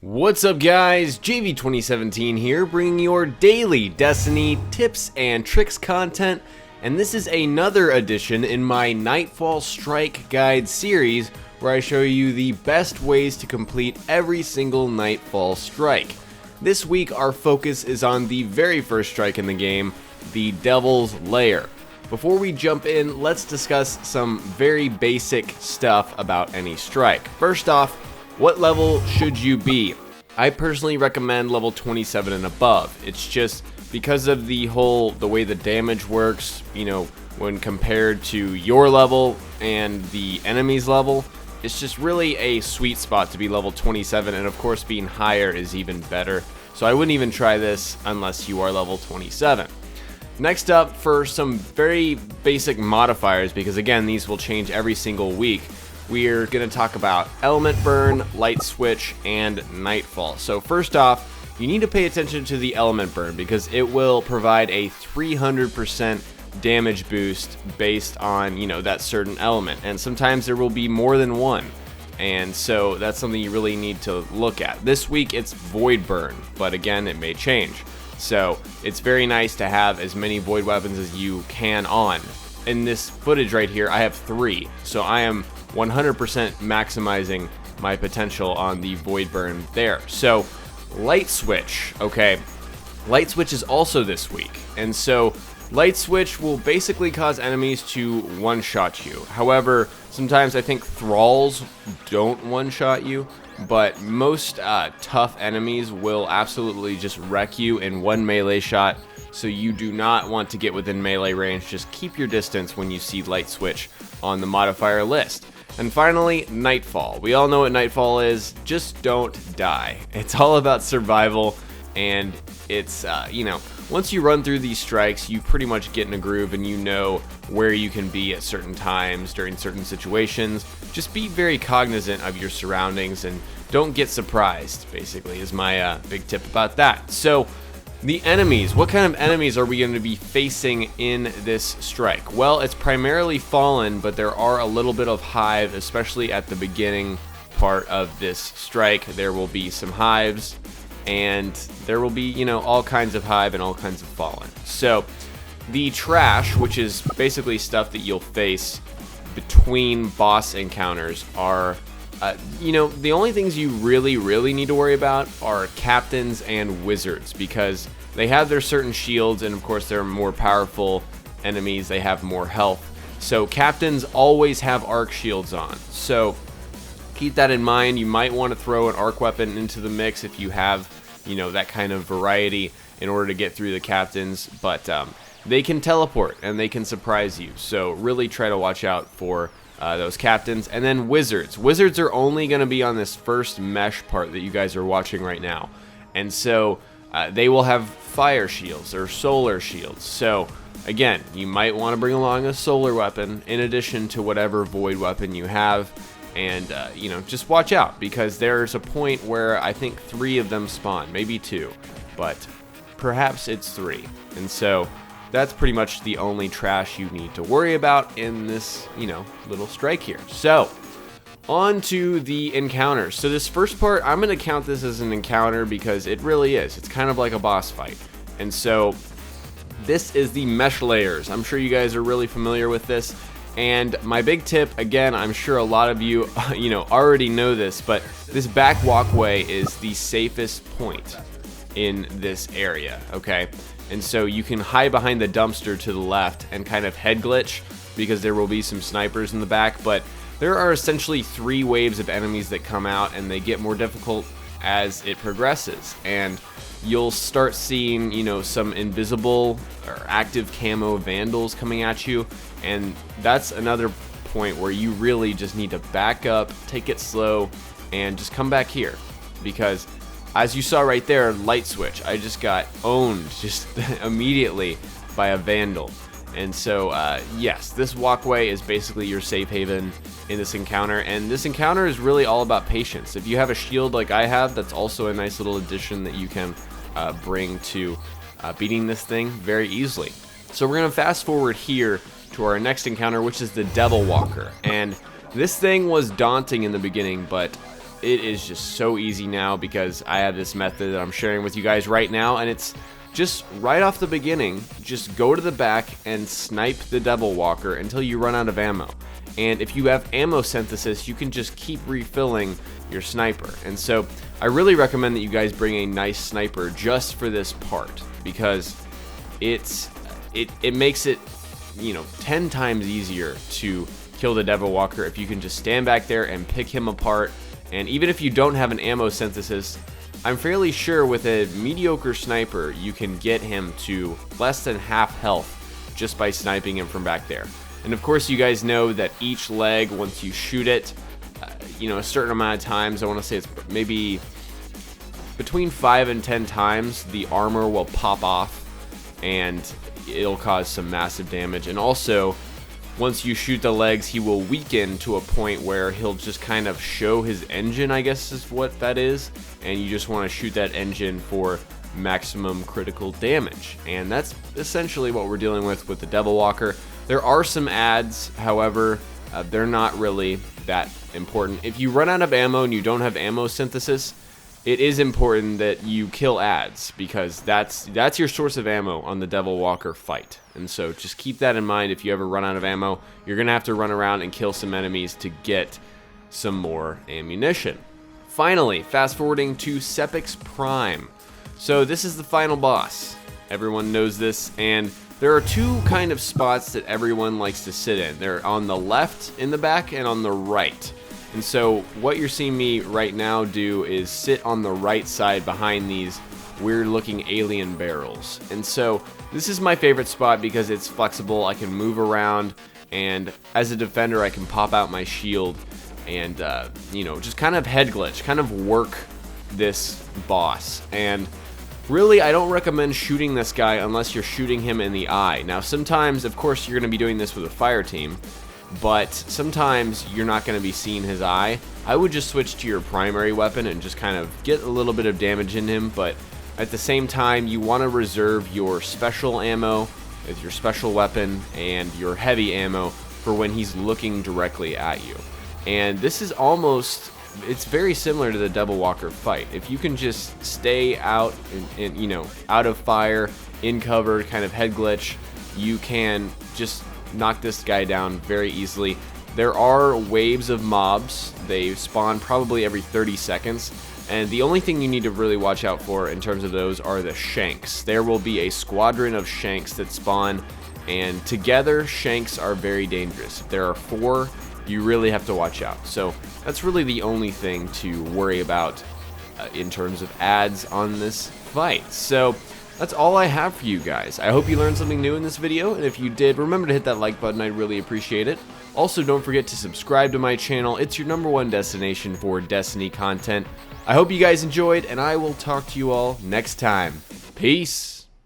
What's up guys, JV2017 here, bringing your daily Destiny tips and tricks content, and this is another edition in my Nightfall Strike Guide series where I show you the best ways to complete every single Nightfall strike. This week our focus is on the very first strike in the game, the Devil's Lair. Before we jump in, let's discuss some very basic stuff about any strike. First off, what level should you be? I personally recommend level 27 and above. It's just because of the way the damage works, you know, when compared to your level and the enemy's level, it's just really a sweet spot to be level 27, and of course being higher is even better. So I wouldn't even try this unless you are level 27. Next up, for some very basic modifiers, because again, these will change every single week, we're going to talk about Element Burn, Light Switch, and Nightfall. So first off, you need to pay attention to the Element Burn because it will provide a 300% damage boost based on, you know, that certain element. And sometimes there will be more than one. And so that's something you really need to look at. This week it's Void Burn, but again, it may change. So it's very nice to have as many Void weapons as you can on. In this footage right here, I have 3. So I am 100% maximizing my potential on the Void Burn there. So Light Switch, okay, Light Switch is also this week, and so Light Switch will basically cause enemies to one-shot you. However, sometimes I think thralls don't one-shot you, but most tough enemies will absolutely just wreck you in one melee shot, so you do not want to get within melee range. Just keep your distance when you see Light Switch on the modifier list. And finally, Nightfall. We all know what Nightfall is, just don't die. It's all about survival, and it's, you know, once you run through these strikes, you pretty much get in a groove and you know where you can be at certain times during certain situations. Just be very cognizant of your surroundings and don't get surprised, basically, is my big tip about that. So, the enemies. What kind of enemies are we going to be facing in this strike? Well, it's primarily Fallen, but there are a little bit of Hive, especially at the beginning part of this strike. There will be some Hives, and there will be, you know, all kinds of Hive and all kinds of Fallen. So, the trash, which is basically stuff that you'll face between boss encounters, are you know, the only things you really need to worry about are captains and wizards, because they have their certain shields, and of course they're more powerful enemies, they have more health. So captains always have arc shields on, so keep that in mind. You might want to throw an arc weapon into the mix if you have, you know, that kind of variety in order to get through the captains, but they can teleport and they can surprise you, so really try to watch out for those captains. And then wizards. Wizards are only going to be on this first mesh part that you guys are watching right now. And so they will have fire shields or solar shields. So again, you might want to bring along a solar weapon in addition to whatever void weapon you have. And, you know, just watch out, because there's a point where I think 3 of them spawn, maybe 2, but perhaps it's 3. And so that's pretty much the only trash you need to worry about in this, you know, little strike here. So, on to the encounters. So this first part, I'm going to count this as an encounter because it really is. It's kind of like a boss fight. And so, this is the mesh layers. I'm sure you guys are really familiar with this. And my big tip, again, I'm sure a lot of you, you know, already know this, but this back walkway is the safest point in this area, okay? And so you can hide behind the dumpster to the left and kind of head glitch, because there will be some snipers in the back, but there are essentially 3 waves of enemies that come out, and they get more difficult as it progresses. And you'll start seeing, you know, some invisible or active camo vandals coming at you, and that's another point where you really just need to back up, take it slow, and just come back here, because as you saw right there, Light Switch, I just got owned just immediately by a Vandal. And so, yes, this walkway is basically your safe haven in this encounter. And this encounter is really all about patience. If you have a shield like I have, that's also a nice little addition that you can bring to beating this thing very easily. So we're going to fast forward here to our next encounter, which is the Devil Walker. And this thing was daunting in the beginning, but it is just so easy now because I have this method that I'm sharing with you guys right now, and it's just right off the beginning, just go to the back and snipe the Devil Walker until you run out of ammo. And if you have ammo synthesis, you can just keep refilling your sniper. And so I really recommend that you guys bring a nice sniper just for this part, because it makes it, you know, 10 times easier to kill the Devil Walker if you can just stand back there and pick him apart. And even if you don't have an ammo synthesis, I'm fairly sure with a mediocre sniper you can get him to less than half health just by sniping him from back there. And of course you guys know that each leg, once you shoot it, you know, a certain amount of times, I want to say it's maybe between 5 and 10 times, the armor will pop off and it'll cause some massive damage. And also, once you shoot the legs, he will weaken to a point where he'll just kind of show his engine, I guess is what that is, and you just want to shoot that engine for maximum critical damage. And that's essentially what we're dealing with the Devil Walker. There are some adds, however, they're not really that important. If you run out of ammo and you don't have ammo synthesis, it is important that you kill adds, because that's your source of ammo on the Devil Walker fight. And so just keep that in mind. If you ever run out of ammo, you're gonna have to run around and kill some enemies to get some more ammunition. Finally, fast forwarding to Sepix Prime. So this is the final boss. Everyone knows this, and there are two kind of spots that everyone likes to sit in. They're on the left in the back and on the right. And so what you're seeing me right now do is sit on the right side behind these weird looking alien barrels. And so this is my favorite spot because it's flexible. I can move around, and as a defender I can pop out my shield and you know, just kind of head glitch, kind of work this boss. And really, I don't recommend shooting this guy unless you're shooting him in the eye. Now sometimes, of course, you're going to be doing this with a fire team, but sometimes you're not going to be seeing his eye. I would just switch to your primary weapon and just kind of get a little bit of damage in him, but at the same time you want to reserve your special ammo as your special weapon and your heavy ammo for when he's looking directly at you. And this is almost, it's very similar to the Devil Walker fight. If you can just stay out and you know, out of fire, in cover, kind of head glitch, you can just knock this guy down very easily. There are waves of mobs. They spawn probably every 30 seconds. And the only thing you need to really watch out for in terms of those are the shanks. There will be a squadron of shanks that spawn, and together shanks are very dangerous. If there are 4, you really have to watch out. So that's really the only thing to worry about in terms of adds on this fight. So that's all I have for you guys. I hope you learned something new in this video, and if you did, remember to hit that like button. I'd really appreciate it. Also, don't forget to subscribe to my channel. It's your #1 destination for Destiny content. I hope you guys enjoyed, and I will talk to you all next time. Peace!